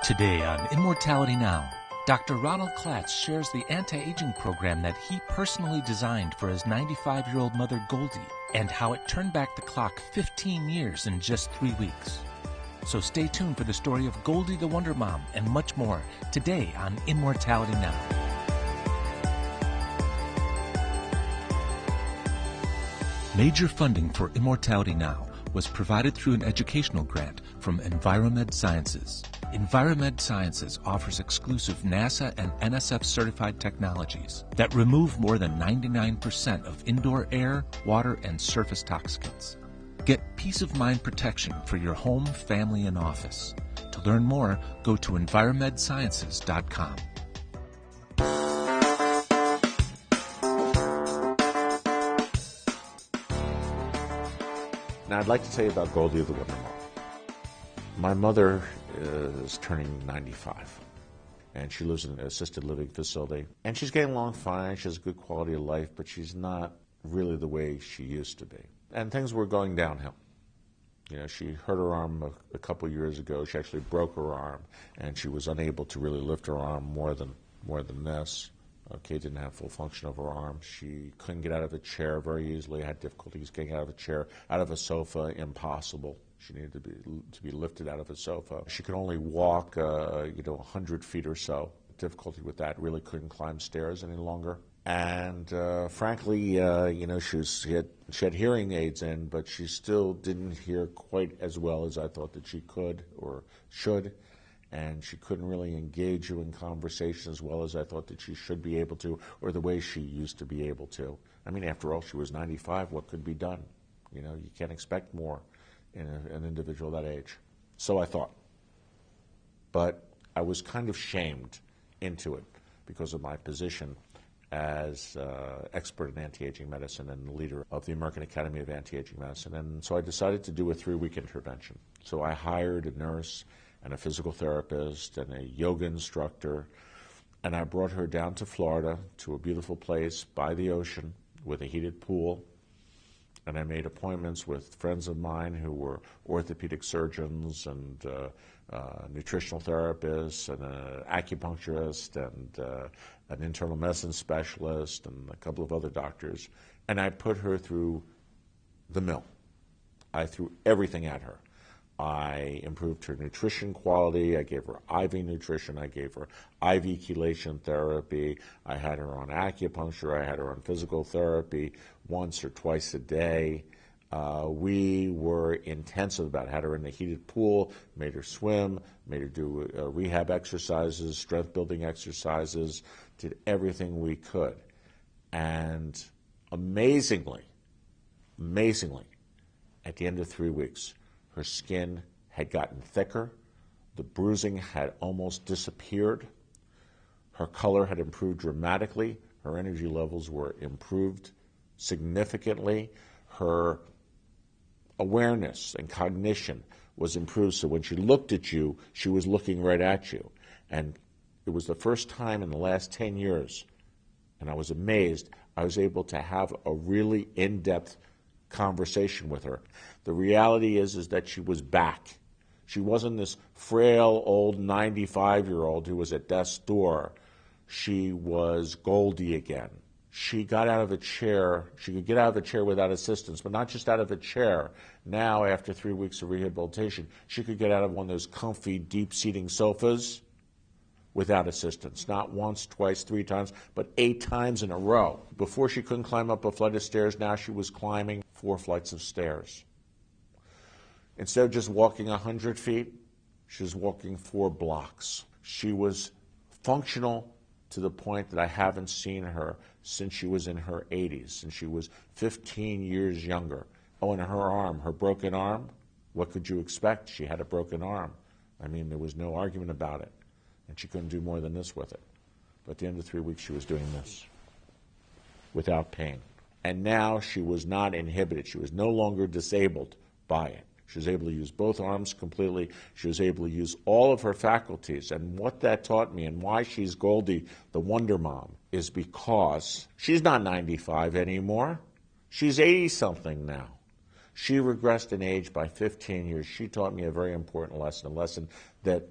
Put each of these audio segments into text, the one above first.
Today on Immortality Now, Dr. Ronald Klatz shares the anti-aging program that he personally designed for his 95-year-old mother Goldie and how it turned back the clock 15 years in just 3 weeks. So stay tuned for the story of Goldie the Wonder Mom and much more today on Immortality Now. Major funding for Immortality Now was provided through an educational grant from Enviromed Sciences. Enviromed Sciences offers exclusive NASA and NSF certified technologies that remove more than 99% of indoor air, water, and surface toxicants. Get peace of mind protection for your home, family, and office. To learn more, go to enviromedsciences.com. Now, I'd like to tell you about Goldie the Wonder Mom. My mother is turning 95, and she lives in an assisted living facility. And she's getting along fine. She has a good quality of life, but she's not really the way she used to be. And things were going downhill. You know, she hurt her arm a couple years ago. She actually broke her arm, and she was unable to really lift her arm more than this. Okay, didn't have full function of her arm. She couldn't get out of a chair very easily. Had difficulties getting out of a chair, out of a sofa, impossible. She needed to be lifted out of a sofa. She could only walk, 100 feet or so. Difficulty with that. Really couldn't climb stairs any longer. And frankly, she had hearing aids in, but she still didn't hear quite as well as I thought that she could or should. And she couldn't really engage you in conversation as well as I thought that she should be able to, or the way she used to be able to. I mean, after all, she was 95. What could be done? You know, you can't expect more in an individual that age. So I thought. But I was kind of shamed into it because of my position as expert in anti-aging medicine and the leader of the American Academy of Anti-Aging Medicine. And so I decided to do a 3-week intervention. So I hired a nurse and a physical therapist and a yoga instructor, and I brought her down to Florida to a beautiful place by the ocean with a heated pool, and I made appointments with friends of mine who were orthopedic surgeons and nutritional therapists and an acupuncturist and an internal medicine specialist and a couple of other doctors, and I put her through the mill. I threw everything at her. I improved her nutrition quality. I gave her IV nutrition. I gave her IV chelation therapy. I had her on acupuncture. I had her on physical therapy once or twice a day. We were intensive about it. Had her in the heated pool, made her swim, made her do rehab exercises, strength-building exercises, did everything we could. And amazingly, at the end of 3 weeks, her skin had gotten thicker. The bruising had almost disappeared. Her color had improved dramatically. Her energy levels were improved significantly. Her awareness and cognition was improved. So when she looked at you, she was looking right at you. And it was the first time in the last 10 years, and I was amazed, I was able to have a really in-depth conversation with her. The reality is that she was back. She wasn't this frail old 95-year-old who was at death's door. She was Goldie again. She got out of a chair. She could get out of a chair without assistance, but not just out of a chair. Now, after 3 weeks of rehabilitation, she could get out of one of those comfy, deep-seating sofas without assistance. Not once, twice, 3 times, but 8 times in a row. Before she couldn't climb up a flight of stairs, now she was climbing 4 flights of stairs. Instead of just walking 100 feet, she was walking 4 blocks. She was functional to the point that I haven't seen her since she was in her 80s, and she was 15 years younger. Oh, and her arm, her broken arm, what could you expect? She had a broken arm. I mean, there was no argument about it, and she couldn't do more than this with it. But at the end of 3 weeks, she was doing this without pain. And now she was not inhibited. She was no longer disabled by it. She was able to use both arms completely. She was able to use all of her faculties. And what that taught me and why she's Goldie, the Wonder Mom, is because she's not 95 anymore. She's 80-something now. She regressed in age by 15 years. She taught me a very important lesson, a lesson that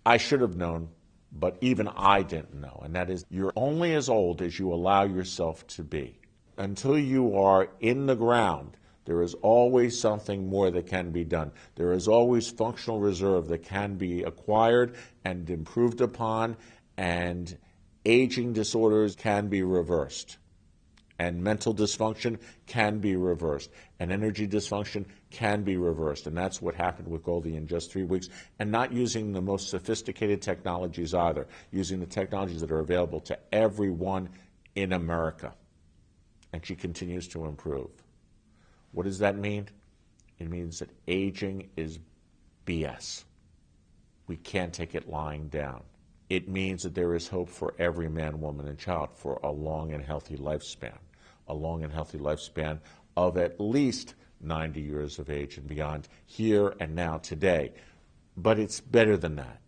I should have known, but even I didn't know, and that is you're only as old as you allow yourself to be. Until you are in the ground, there is always something more that can be done. There is always functional reserve that can be acquired and improved upon, and aging disorders can be reversed. And mental dysfunction can be reversed. And energy dysfunction can be reversed. And that's what happened with Goldie in just 3 weeks. And not using the most sophisticated technologies either, using the technologies that are available to everyone in America. And she continues to improve. What does that mean? It means that aging is BS. We can't take it lying down. It means that there is hope for every man, woman, and child for a long and healthy lifespan. A long and healthy lifespan of at least 90 years of age and beyond, here and now, today. But it's better than that.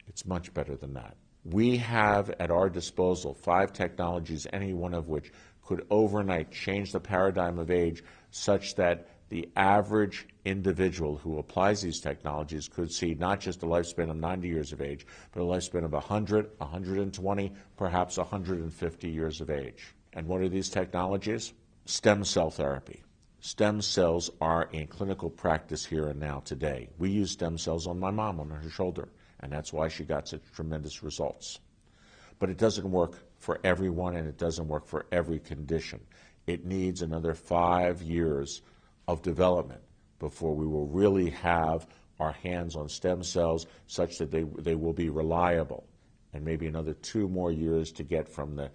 It's much better than that. We have at our disposal 5 technologies, any one of which could overnight change the paradigm of age such that the average individual who applies these technologies could see not just a lifespan of 90 years of age, but a lifespan of 100, 120, perhaps 150 years of age. And what are these technologies? Stem cell therapy. Stem cells are in clinical practice here and now today. We use stem cells on my mom, on her shoulder, and that's why she got such tremendous results. But it doesn't work for everyone, and it doesn't work for every condition. It needs another 5 years of development before we will really have our hands on stem cells such that they will be reliable, and maybe another 2 more years to get from the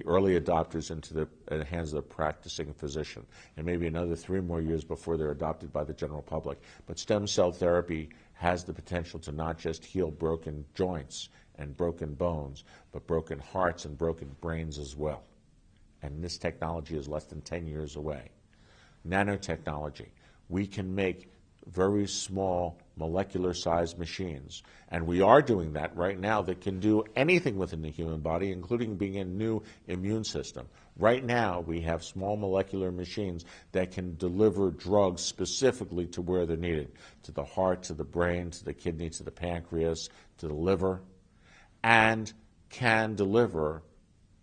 early adopters into the hands of the practicing physician, and maybe another 3 more years before they're adopted by the general public. But stem cell therapy has the potential to not just heal broken joints and broken bones, but broken hearts and broken brains as well. And this technology is less than 10 years away. Nanotechnology. We can make very small molecular-sized machines. And we are doing that right now that can do anything within the human body, including being a new immune system. Right now, we have small molecular machines that can deliver drugs specifically to where they're needed, to the heart, to the brain, to the kidney, to the pancreas, to the liver, and can deliver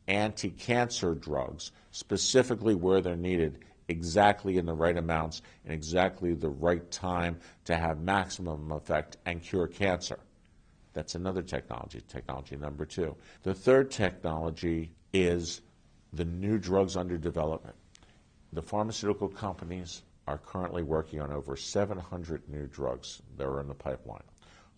anti-cancer drugs specifically where they're needed, exactly in the right amounts and exactly the right time to have maximum effect and cure cancer. That's another technology number 2. The third technology is the new drugs under development. The pharmaceutical companies are currently working on over 700 new drugs that are in the pipeline.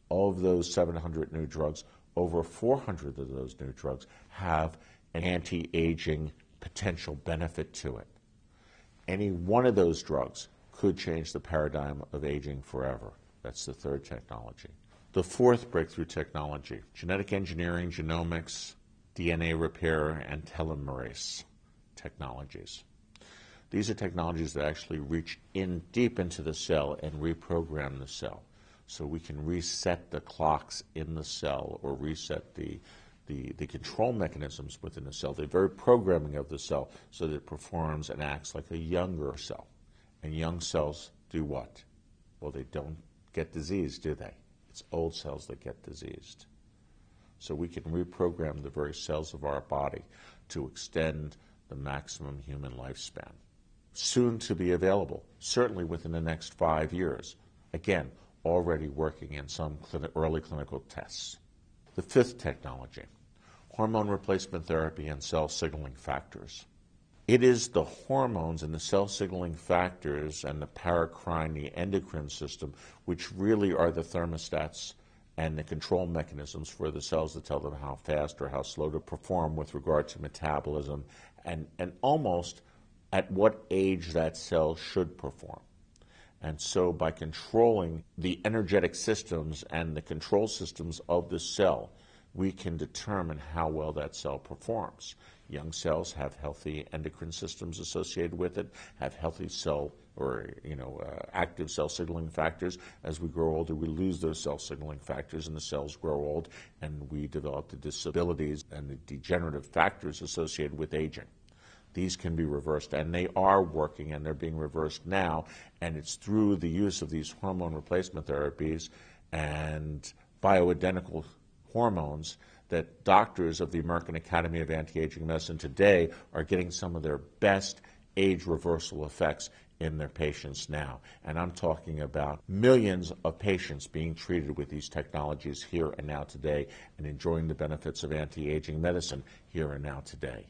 All of those 700 new drugs, over 400 of those new drugs have an anti-aging potential benefit to it. Any one of those drugs could change the paradigm of aging forever. That's the third technology. The fourth breakthrough technology, genetic engineering, genomics, DNA repair, and telomerase technologies. These are technologies that actually reach in deep into the cell and reprogram the cell. So we can reset the clocks in the cell or reset the control mechanisms within the cell, the very programming of the cell, so that it performs and acts like a younger cell. And young cells do what? Well, they don't get diseased, do they? It's old cells that get diseased. So we can reprogram the very cells of our body to extend the maximum human lifespan. Soon to be available, certainly within the next 5 years. Again, already working in some early clinical tests. The fifth technology, hormone replacement therapy and cell signaling factors. It is the hormones and the cell signaling factors and the paracrine, the endocrine system, which really are the thermostats and the control mechanisms for the cells that tell them how fast or how slow to perform with regard to metabolism and almost at what age that cell should perform. And so by controlling the energetic systems and the control systems of the cell, we can determine how well that cell performs. Young cells have healthy endocrine systems associated with it, have healthy cell or active cell signaling factors. As we grow older, we lose those cell signaling factors and the cells grow old, and we develop the disabilities and the degenerative factors associated with aging. These can be reversed, and they are working, and they're being reversed now, and it's through the use of these hormone replacement therapies and bioidentical hormones that doctors of the American Academy of Anti-Aging Medicine today are getting some of their best age reversal effects in their patients now. And I'm talking about millions of patients being treated with these technologies here and now today and enjoying the benefits of anti-aging medicine here and now today.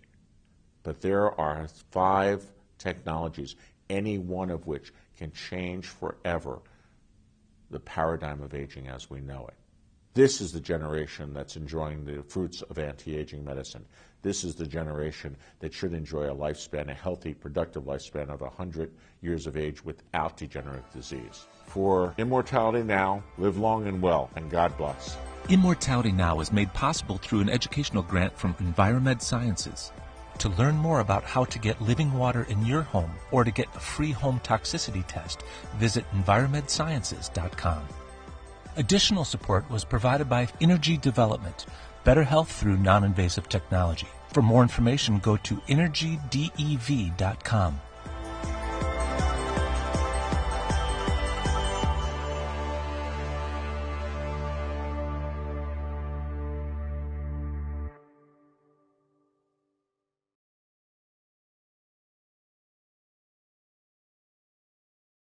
But there are 5 technologies, any one of which can change forever the paradigm of aging as we know it. This is the generation that's enjoying the fruits of anti-aging medicine. This is the generation that should enjoy a lifespan, a healthy, productive lifespan of 100 years of age without degenerative disease. For Immortality Now, live long and well, and God bless. Immortality Now is made possible through an educational grant from Enviromed Sciences. To learn more about how to get living water in your home or to get a free home toxicity test, visit EnviroMedSciences.com. Additional support was provided by Energy Development, better health through non-invasive technology. For more information, go to energydev.com.